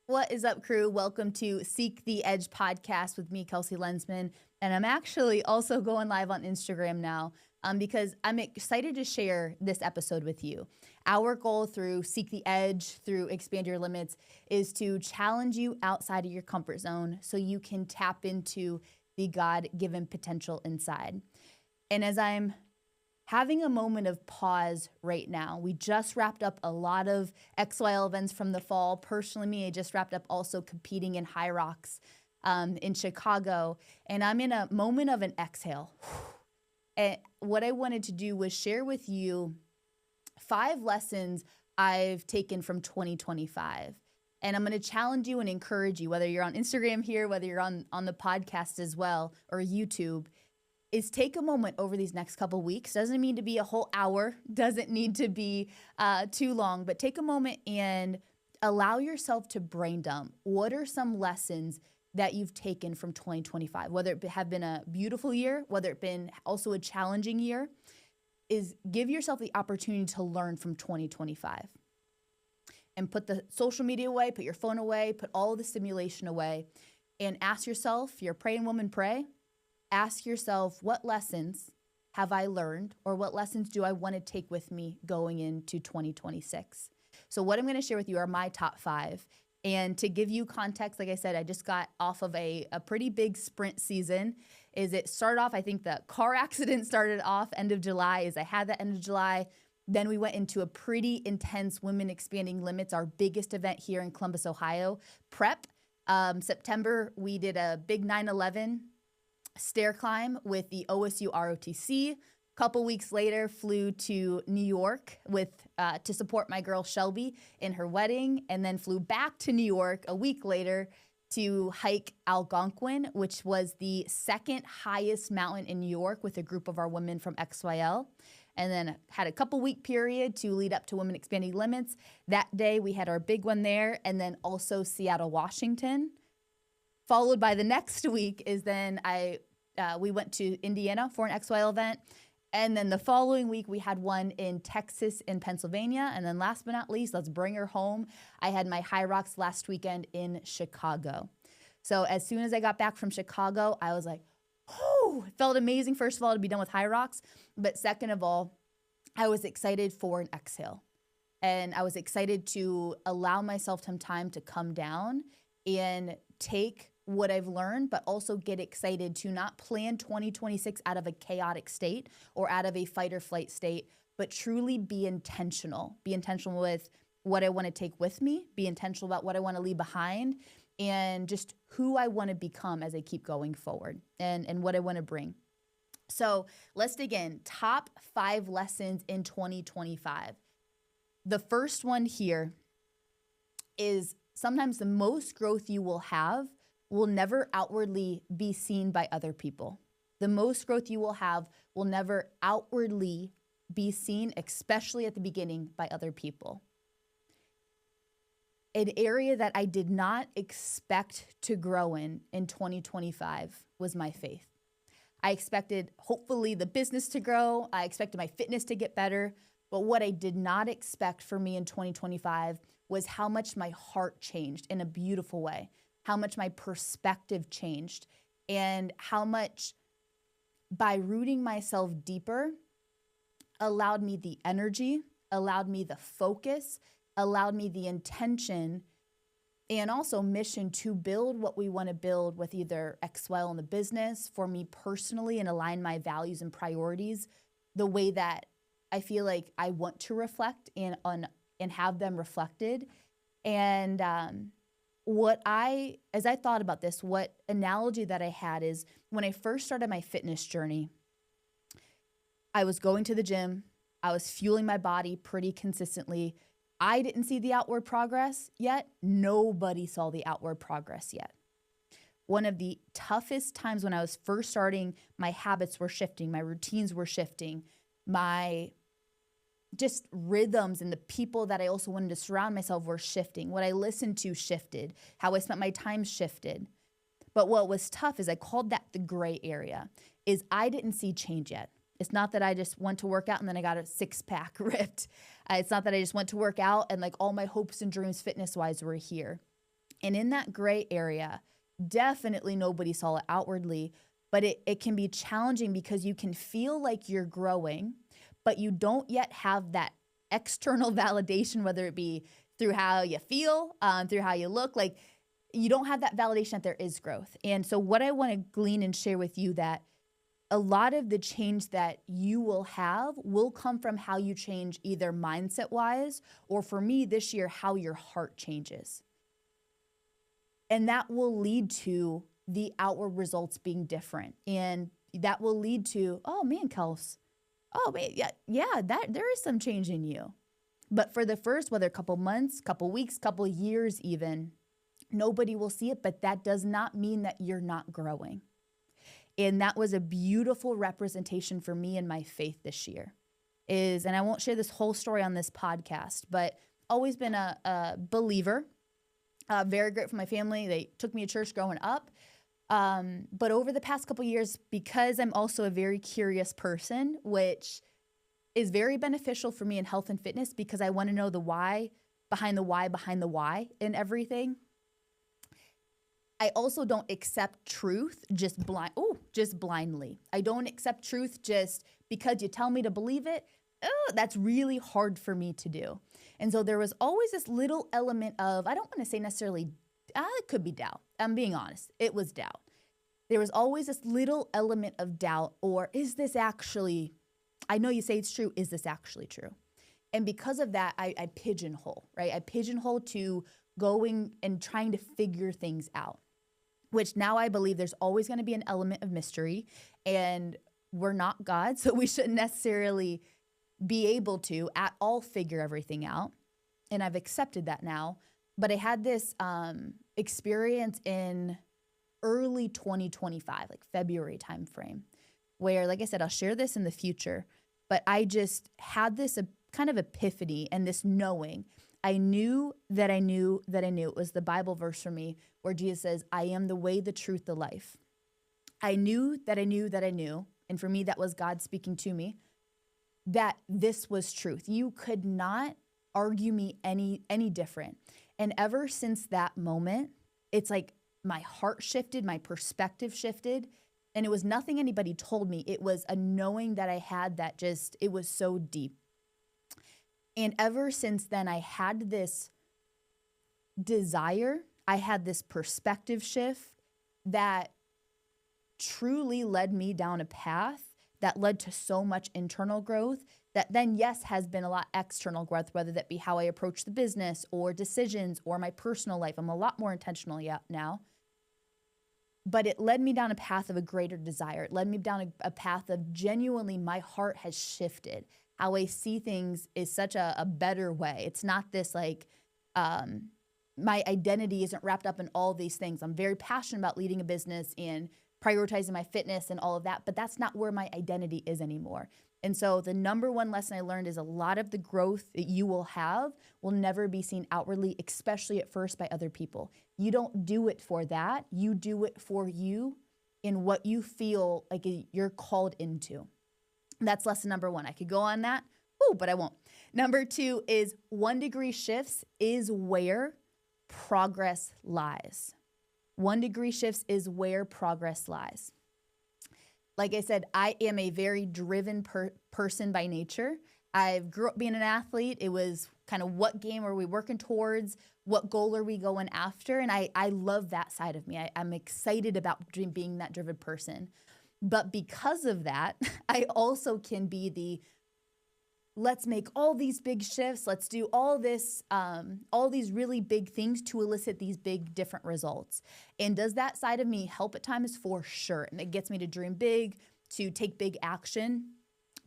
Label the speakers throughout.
Speaker 1: What is up, crew? Welcome to Seek the Edge podcast with me, Kelsey Lensman. And I'm actually also going live on Instagram now because I'm excited to share this episode with you. Our goal through Seek the Edge, through Xpand Your Limits, is to challenge you outside of your comfort zone so you can tap into the God-given potential inside. And as I'm having a moment of pause right now. We just wrapped up a lot of XYL events from the fall. Personally, me, I just wrapped up also competing in HYROX in Chicago. And I'm in a moment of an exhale. And what I wanted to do was share with you 5 lessons I've taken from 2025. And I'm going to challenge you and encourage you, whether you're on Instagram here, whether you're on the podcast as well, or YouTube, is take a moment over these next couple weeks. Doesn't need to be a whole hour, doesn't need to be too long, but take a moment and allow yourself to brain dump. What are some lessons that you've taken from 2025? Whether it have been a beautiful year, whether it been also a challenging year, is give yourself the opportunity to learn from 2025. And put the social media away, put your phone away, put all the stimulation away, and ask yourself, you're a praying woman, pray. Ask yourself, what lessons have I learned, or what lessons do I want to take with me going into 2026? So what I'm going to share with you are my top 5. And to give you context, like I said, I just got off of a pretty big sprint season. It started off, I think the car accident started off end of July, I had that end of July. Then we went into a pretty intense Women Expanding Limits, our biggest event here in Columbus, Ohio, prep. September, we did a big 9/11 stair climb with the OSU ROTC. A couple weeks later, flew to New York to support my girl Shelby in her wedding, and then flew back to New York a week later to hike Algonquin, which was the second highest mountain in New York with a group of our women from XYL. And then had a couple week period to lead up to Women Expanding Limits. That day we had our big one there, and then also Seattle, Washington. Followed by the next week is then we went to Indiana for an XYL event. And then the following week, we had one in Texas and Pennsylvania. And then last but not least, let's bring her home. I had my HYROX last weekend in Chicago. So as soon as I got back from Chicago, I was like, oh, it felt amazing, first of all, to be done with HYROX. But second of all, I was excited for an exhale. And I was excited to allow myself some time to come down and take what I've learned, but also get excited to not plan 2026 out of a chaotic state or out of a fight or flight state, but truly be intentional. Be intentional with what I want to take with me, be intentional about what I want to leave behind, and just who I want to become as I keep going forward and what I want to bring. So let's dig in. Top 5 lessons in 2025. The first one here is sometimes the most growth you will have will never outwardly be seen by other people. The most growth you will have will never outwardly be seen, especially at the beginning, by other people. An area that I did not expect to grow in 2025 was my faith. I expected, hopefully, the business to grow. I expected my fitness to get better. But what I did not expect for me in 2025 was how much my heart changed in a beautiful way, how much my perspective changed, and how much by rooting myself deeper allowed me the energy, allowed me the focus, allowed me the intention, and also mission to build what we want to build with either XYL in the business, for me personally, and align my values and priorities the way that I feel like I want to reflect and have them reflected. And as I thought about this, what analogy that I had is when I first started my fitness journey, I was going to the gym. I was fueling my body pretty consistently. I didn't see the outward progress yet. Nobody saw the outward progress yet. One of the toughest times when I was first starting, my habits were shifting, my routines were shifting, my just rhythms and the people that I also wanted to surround myself were shifting. What I listened to shifted. How I spent my time shifted. But what was tough is I called that the gray area, is I didn't see change yet. It's not that I just went to work out and then I got a 6-pack ripped. It's not that I just went to work out and like all my hopes and dreams fitness-wise were here. And in that gray area, definitely nobody saw it outwardly, but it can be challenging because you can feel like you're growing, but you don't yet have that external validation, whether it be through how you feel, through how you look. Like, you don't have that validation that there is growth. And so what I want to glean and share with you, that a lot of the change that you will have will come from how you change, either mindset wise, or for me this year, how your heart changes. And that will lead to the outward results being different. And that will lead to, oh man, Kels, oh man, yeah, that there is some change in you. But for the first, whether a couple months, couple weeks, couple years even, nobody will see it, but that does not mean that you're not growing. And that was a beautiful representation for me in my faith this year. And I won't share this whole story on this podcast, but always been a believer, very grateful for my family. They took me to church growing up. But over the past couple years, because I'm also a very curious person, which is very beneficial for me in health and fitness, because I want to know the why behind the why in everything. I also don't accept truth just blindly. I don't accept truth just because you tell me to believe it. That's really hard for me to do. And so there was always this little element of, I don't want to say necessarily, it could be doubt. I'm being honest. It was doubt. There was always this little element of doubt, or is this actually, I know you say it's true, is this actually true? And because of that, I pigeonhole, right? I pigeonhole to going and trying to figure things out, which now I believe there's always going to be an element of mystery, and we're not God, so we shouldn't necessarily be able to at all figure everything out. And I've accepted that now. But I had this experience in early 2025, like February timeframe, where, like I said, I'll share this in the future, but I just had this kind of epiphany and this knowing. I knew that I knew that I knew. It was the Bible verse for me where Jesus says, I am the way, the truth, the life. I knew that I knew that I knew. And for me, that was God speaking to me, that this was truth. You could not argue me any different. And ever since that moment, it's like my heart shifted, my perspective shifted, and it was nothing anybody told me. It was a knowing that I had that just, it was so deep. And ever since then, I had this desire, I had this perspective shift that truly led me down a path that led to so much internal growth that then, yes, has been a lot external growth, whether that be how I approach the business or decisions or my personal life. I'm a lot more intentional now. But it led me down a path of a greater desire. It led me down a path of genuinely my heart has shifted. How I see things is such a better way. It's not this like, my identity isn't wrapped up in all these things. I'm very passionate about leading a business and prioritizing my fitness and all of that, but that's not where my identity is anymore. And so the number one lesson I learned is a lot of the growth that you will have will never be seen outwardly, especially at first by other people. You don't do it for that. You do it for you in what you feel like you're called into. That's lesson number one. I could go on that, but I won't. Number two is 1 degree shifts is where progress lies. 1 degree shifts is where progress lies. Like I said, I am a very driven person by nature. I grew up being an athlete. It was kind of what game are we working towards? What goal are we going after? And I love that side of me. I'm excited about being that driven person. But because of that, I also can be the, let's make all these big shifts. Let's do all this, all these really big things to elicit these big different results. And does that side of me help at times? For sure. And it gets me to dream big, to take big action.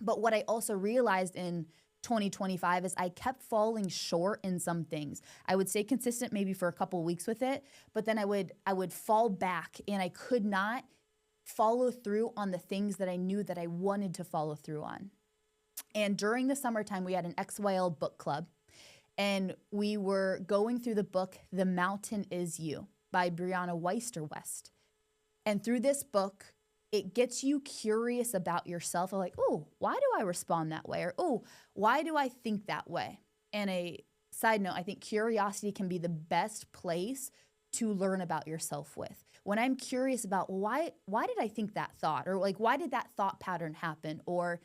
Speaker 1: But what I also realized in 2025 is I kept falling short in some things. I would stay consistent maybe for a couple of weeks with it, but then I would fall back and I could not follow through on the things that I knew that I wanted to follow through on. And during the summertime, we had an XYL book club, and we were going through the book, The Mountain Is You by Brianna Weister-West. And through this book, it gets you curious about yourself. Like, why do I respond that way? Or, why do I think that way? And a side note, I think curiosity can be the best place to learn about yourself with, when I'm curious about why did I think that thought, or like, why did that thought pattern happen? Or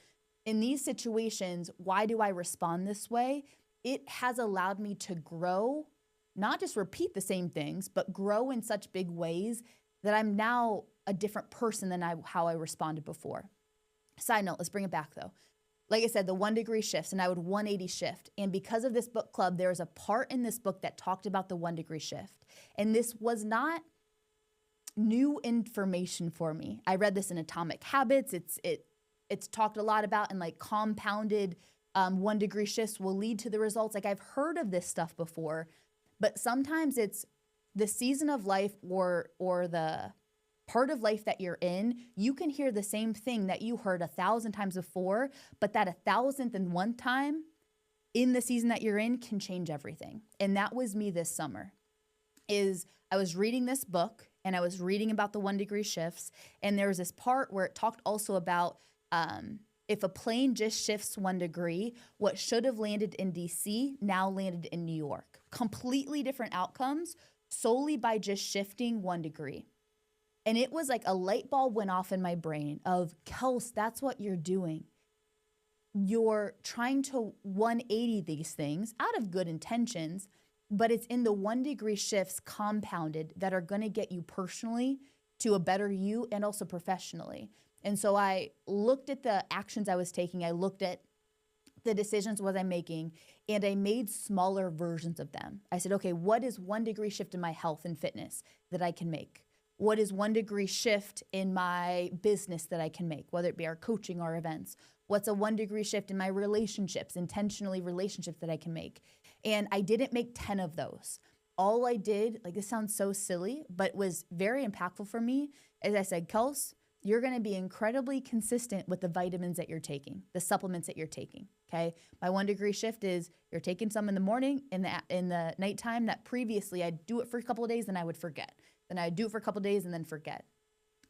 Speaker 1: in these situations, why do I respond this way? It has allowed me to grow, not just repeat the same things, but grow in such big ways that I'm now a different person than how I responded before. Side note, let's bring it back though. Like I said, the 1 degree shifts, and I would 180 shift. And because of this book club, there was a part in this book that talked about the 1 degree shift. And this was not new information for me. I read this in Atomic Habits. It's talked a lot about, and like compounded 1 degree shifts will lead to the results. Like I've heard of this stuff before, but sometimes it's the season of life or the part of life that you're in. You can hear the same thing that you heard 1,000 times before, but that 1,001th time in the season that you're in can change everything. And that was me this summer. I was reading this book, and I was reading about the 1 degree shifts, and there was this part where it talked also about if a plane just shifts 1 degree, what should have landed in DC now landed in New York. Completely different outcomes solely by just shifting 1 degree. And it was like a light bulb went off in my brain of, Kels, that's what you're doing. You're trying to 180 these things out of good intentions, but it's in the 1 degree shifts compounded that are going to get you personally to a better you and also professionally. And so I looked at the actions I was taking. I looked at the decisions was I making, and I made smaller versions of them. I said, okay, what is 1 degree shift in my health and fitness that I can make? What is 1 degree shift in my business that I can make, whether it be our coaching or events? What's a 1 degree shift in my relationships, intentionally relationships that I can make? And I didn't make 10 of those. All I did, like this sounds so silly, but was very impactful for me, is I said, Kels, you're going to be incredibly consistent with the vitamins that you're taking, the supplements that you're taking, okay? My 1 degree shift is you're taking some in the morning, in the nighttime, that previously I'd do it for a couple of days and I would forget. Then I'd do it for a couple of days and then forget.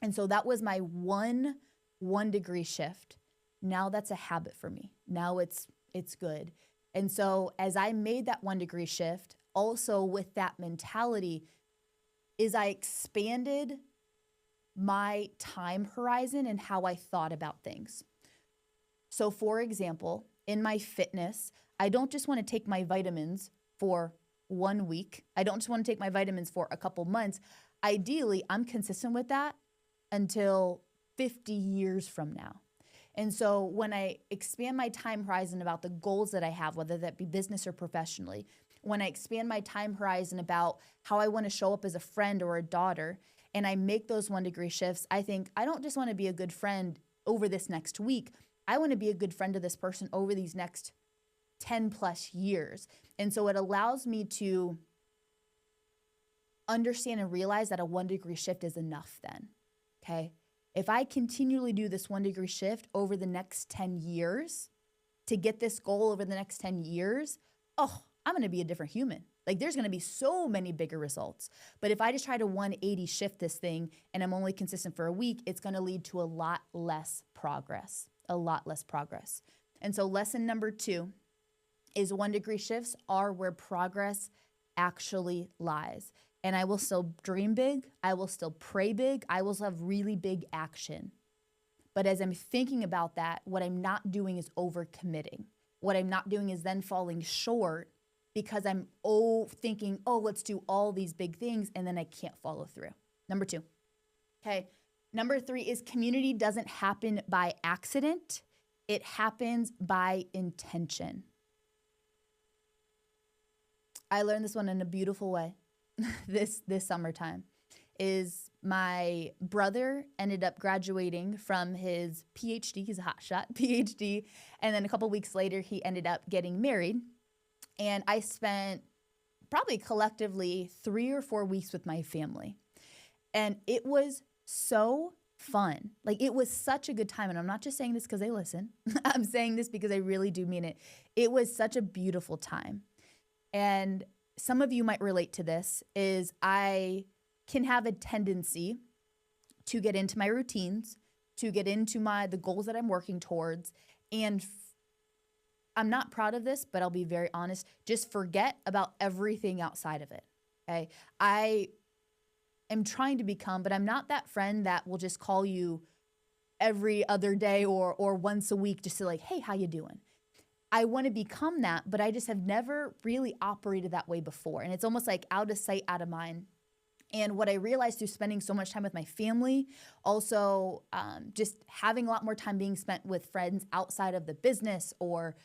Speaker 1: And so that was my 1 degree shift. Now that's a habit for me. Now it's good. And so as I made that 1 degree shift, also with that mentality, is I expanded my time horizon and how I thought about things. So for example, in my fitness, I don't just want to take my vitamins for 1 week. I don't just want to take my vitamins for a couple months. Ideally, I'm consistent with that until 50 years from now. And so when I expand my time horizon about the goals that I have, whether that be business or professionally, when I expand my time horizon about how I want to show up as a friend or a daughter, and I make those 1 degree shifts, I think I don't just want to be a good friend over this next week. I want to be a good friend to this person over these next 10 plus years. And so it allows me to understand and realize that a 1 degree shift is enough then, okay? If I continually do this 1 degree shift over the next 10 years to get this goal over the next 10 years, I'm going to be a different human. Like there's going to be so many bigger results. But if I just try to 180 shift this thing and I'm only consistent for a week, it's going to lead to a lot less progress, And so lesson number 2 is 1 degree shifts are where progress actually lies. And I will still dream big. I will still pray big. I will have really big action. But as I'm thinking about that, what I'm not doing is overcommitting. What I'm not doing is then falling short because I'm thinking, let's do all these big things, and then I can't follow through. Number 2. Okay. Number 3 is community doesn't happen by accident. It happens by intention. I learned this one in a beautiful way this summertime. Is my brother ended up graduating from his PhD. He's a hotshot PhD. And then a couple weeks later, he ended up getting married. And I spent probably collectively 3 or 4 weeks with my family. And it was so fun. Like it was such a good time. And I'm not just saying this because they listen. I'm saying this because I really do mean it. It was such a beautiful time. And some of you might relate to this, is I can have a tendency to get into my routines, to get into the goals that I'm working towards. And I'm not proud of this, but I'll be very honest, just forget about everything outside of it. Okay. I am trying to become, but I'm not that friend that will just call you every other day or once a week just to like, hey, how you doing? I want to become that, but I just have never really operated that way before. And it's almost like out of sight, out of mind. And what I realized through spending so much time with my family, also just having a lot more time being spent with friends outside of the business or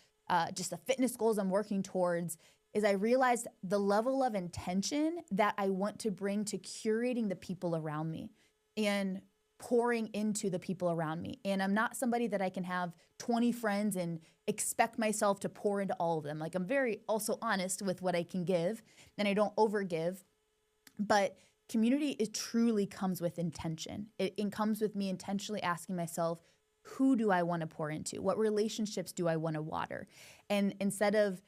Speaker 1: just the fitness goals I'm working towards, is I realized the level of intention that I want to bring to curating the people around me and pouring into the people around me. And I'm not somebody that I can have 20 friends and expect myself to pour into all of them. Like, I'm very also honest with what I can give, and I don't overgive. But community truly comes with intention. It comes with me intentionally asking myself, who do I want to pour into? What relationships do I want to water? And instead of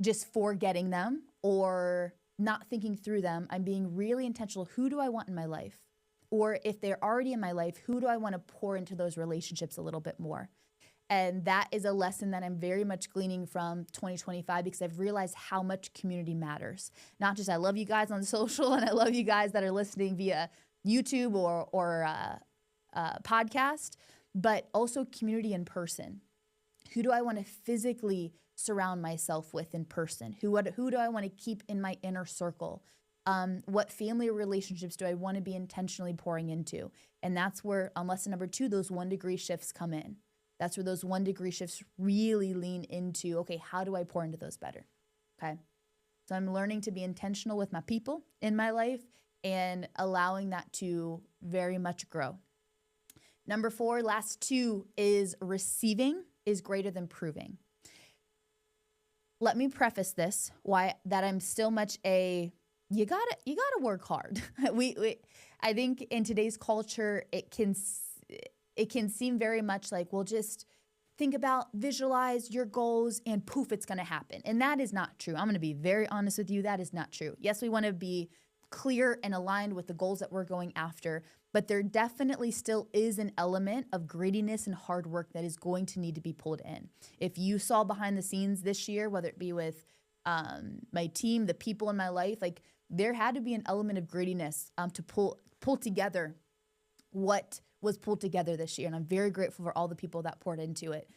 Speaker 1: just forgetting them or not thinking through them, I'm being really intentional. Who do I want in my life? Or if they're already in my life, who do I want to pour into those relationships a little bit more? And that is a lesson that I'm very much gleaning from 2025, because I've realized how much community matters. Not just I love you guys on social and I love you guys that are listening via YouTube or podcast, but also community in person. Who do I want to physically surround myself with in person? Who do I want to keep in my inner circle? What family relationships do I want to be intentionally pouring into? And that's where, on lesson number 2, those 1 degree shifts come in. That's where those 1 degree shifts really lean into, okay, how do I pour into those better? Okay. So I'm learning to be intentional with my people in my life and allowing that to very much grow. Number 4, last 2, is receiving is greater than proving. Let me preface this, that I'm still much you gotta work hard. I think in today's culture, it can seem very much like, well, just think about, visualize your goals and poof, it's going to happen. And that is not true. I'm going to be very honest with you. That is not true. Yes, we want to be clear and aligned with the goals that we're going after, but there definitely still is an element of grittiness and hard work that is going to need to be pulled in. If you saw behind the scenes this year, whether it be with my team, the people in my life, like, there had to be an element of grittiness to pull together what was pulled together this year. And I'm very grateful for all the people that poured into it.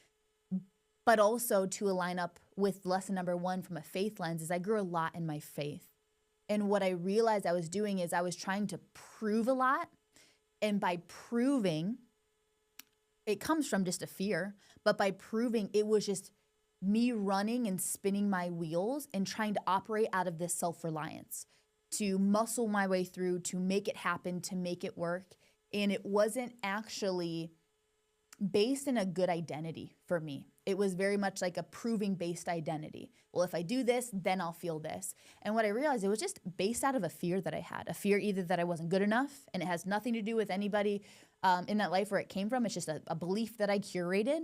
Speaker 1: But also to align up with lesson number 1 from a faith lens is I grew a lot in my faith. And what I realized I was doing is I was trying to prove a lot. And by proving, it comes from just a fear, but by proving, it was just me running and spinning my wheels and trying to operate out of this self-reliance, to muscle my way through, to make it happen, to make it work. And it wasn't actually based in a good identity for me. It was very much like a proving-based identity. Well, if I do this, then I'll feel this. And what I realized, it was just based out of a fear that I had, a fear either that I wasn't good enough, and it has nothing to do with anybody in that life where it came from. It's just a belief that I curated.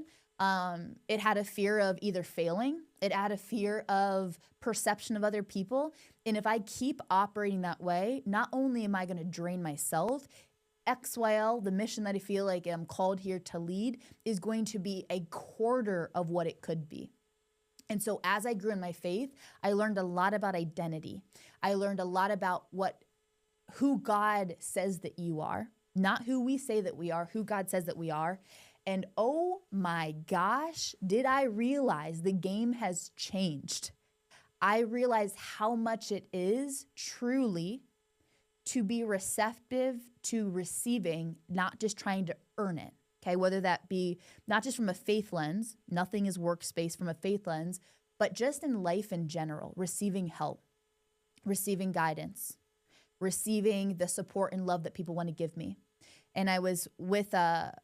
Speaker 1: It had a fear of either failing. It had a fear of perception of other people. And if I keep operating that way, not only am I going to drain myself, XYL, the mission that I feel like I'm called here to lead, is going to be a quarter of what it could be. And so as I grew in my faith, I learned a lot about identity. I learned a lot about who God says that you are, not who we say that we are, who God says that we are. And oh my gosh, did I realize the game has changed. I realized how much it is truly to be receptive to receiving, not just trying to earn it. Okay, whether that be not just from a faith lens, nothing is workspace from a faith lens, but just in life in general, receiving help, receiving guidance, receiving the support and love that people want to give me. And I was with a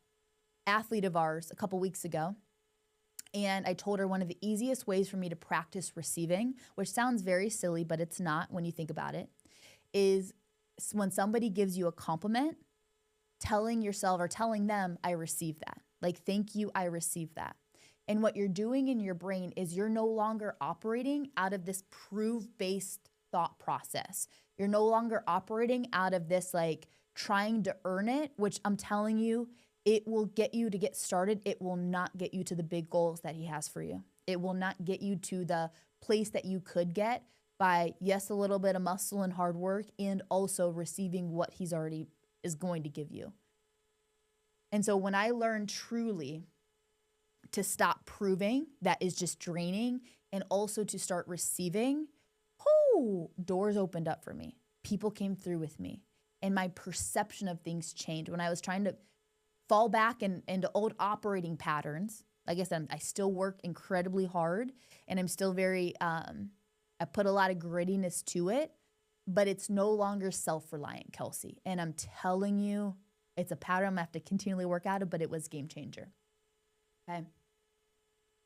Speaker 1: athlete of ours a couple weeks ago, and I told her one of the easiest ways for me to practice receiving, which sounds very silly, but it's not when you think about it, is when somebody gives you a compliment, telling yourself or telling them, I receive that. Like, thank you, I receive that. And what you're doing in your brain is you're no longer operating out of this prove-based thought process. You're no longer operating out of this like trying to earn it, which I'm telling you, it will get you to get started. It will not get you to the big goals that he has for you. It will not get you to the place that you could get, by, yes, a little bit of muscle and hard work, and also receiving what he's already is going to give you. And so when I learned truly to stop proving, that is just draining, and also to start receiving, doors opened up for me. People came through with me, and my perception of things changed. When I was trying to fall back into old operating patterns, like I said, I still work incredibly hard, and I'm still very, I put a lot of grittiness to it, but it's no longer self-reliant, Kelsey. And I'm telling you, it's a pattern I'm gonna have to continually work out of, but it was game changer. Okay.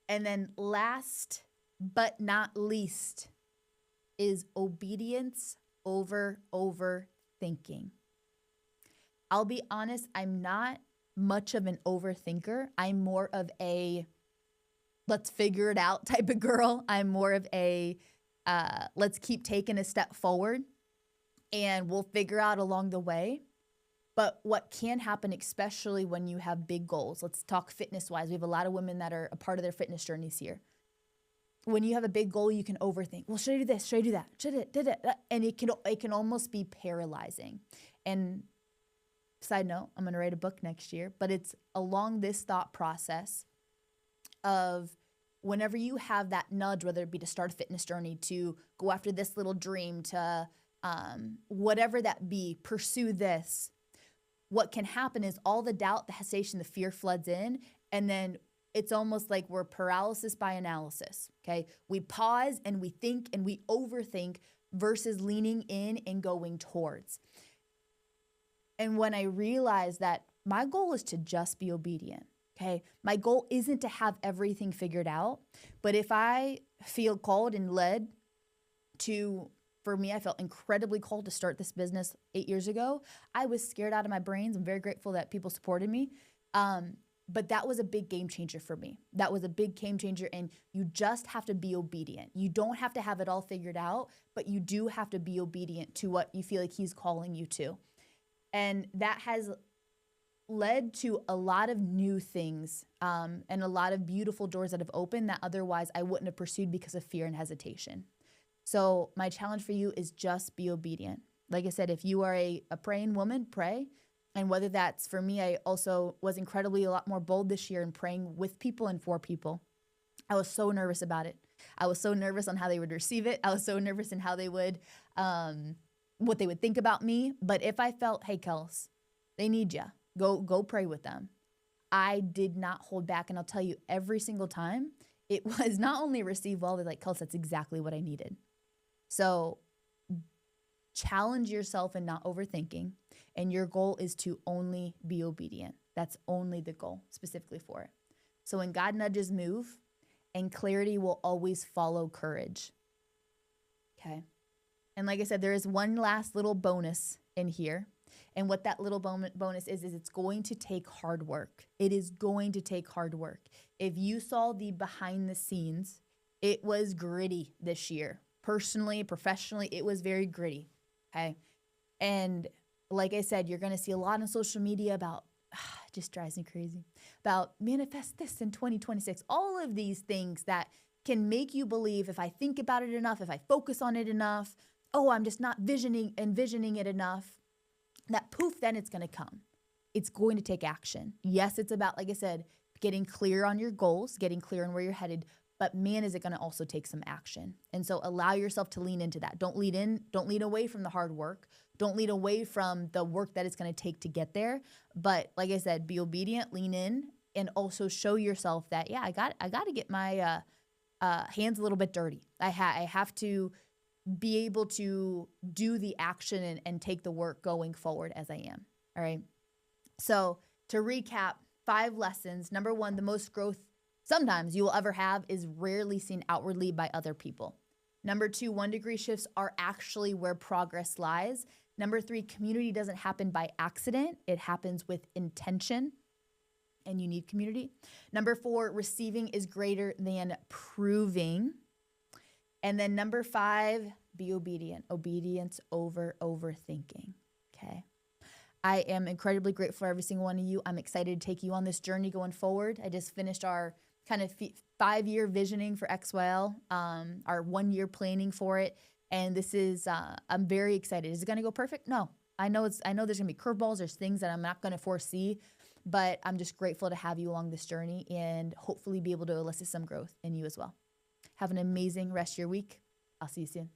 Speaker 1: And then last but not least is obedience over overthinking. I'll be honest, I'm not much of an overthinker. I'm more of a let's figure it out type of girl. I'm more of a let's keep taking a step forward and we'll figure out along the way. But what can happen, especially when you have big goals, let's talk fitness-wise. We have a lot of women that are a part of their fitness journeys here. When you have a big goal, you can overthink. Well, should I do this? Should I do that? Should it? And it can almost be paralyzing. And side note, I'm going to write a book next year, but it's along this thought process of whenever you have that nudge, whether it be to start a fitness journey, to go after this little dream, to whatever that be, pursue this. What can happen is all the doubt, the hesitation, the fear floods in, and then it's almost like we're paralysis by analysis, okay? We pause and we think and we overthink versus leaning in and going towards. And when I realized that my goal is to just be obedient, okay? My goal isn't to have everything figured out, but if I feel called and led to, for me, I felt incredibly called to start this business 8 years ago. I was scared out of my brains. I'm very grateful that people supported me. But that was a big game changer for me. That was a big game changer. And you just have to be obedient. You don't have to have it all figured out, but you do have to be obedient to what you feel like he's calling you to. And that has led to a lot of new things and a lot of beautiful doors that have opened that otherwise I wouldn't have pursued because of fear and hesitation. So my challenge for you is just be obedient. Like I said, if you are a praying woman, pray. And whether that's, for me, I also was incredibly a lot more bold this year in praying with people and for people. I was so nervous about it. I was so nervous on how they would receive it. I was so nervous in how they would, what they would think about me. But if I felt, hey, Kels, they need you, go pray with them. I did not hold back. And I'll tell you, every single time, it was not only received well, they're like, Kels, that's exactly what I needed. So challenge yourself in not overthinking. And your goal is to only be obedient. That's only the goal specifically for it. So when God nudges, move, and clarity will always follow courage. Okay. And like I said, there is one last little bonus in here. And what that little bonus is it's going to take hard work. It is going to take hard work. If you saw the behind the scenes, it was gritty this year. Personally, professionally, it was very gritty. Okay. And like I said, you're going to see a lot on social media about, it just drives me crazy, about manifest this in 2026. All of these things that can make you believe if I think about it enough, if I focus on it enough, I'm just not envisioning it enough, that poof, then it's going to come. It's going to take action. Yes, it's about, like I said, getting clear on your goals, getting clear on where you're headed, but man, is it going to also take some action. And so allow yourself to lean into that. Don't lean away from the hard work. Don't lean away from the work that it's going to take to get there. But like I said, be obedient, lean in, and also show yourself that, I got to get my hands a little bit dirty. I have to be able to do the action and take the work going forward as I am. All right. So to recap, 5 lessons. Number 1, the most growth sometimes you will ever have is rarely seen outwardly by other people. Number 2, 1-degree shifts are actually where progress lies. Number 3, community doesn't happen by accident. It happens with intention, and you need community. Number 4, receiving is greater than proving. And then number 5, be obedient. Obedience over overthinking, okay? I am incredibly grateful for every single one of you. I'm excited to take you on this journey going forward. I just finished our kind of 5-year visioning for XYL, our 1-year planning for it. And this is, I'm very excited. Is it going to go perfect? No. I know there's going to be curveballs. There's things that I'm not going to foresee, but I'm just grateful to have you along this journey and hopefully be able to elicit some growth in you as well. Have an amazing rest of your week. I'll see you soon.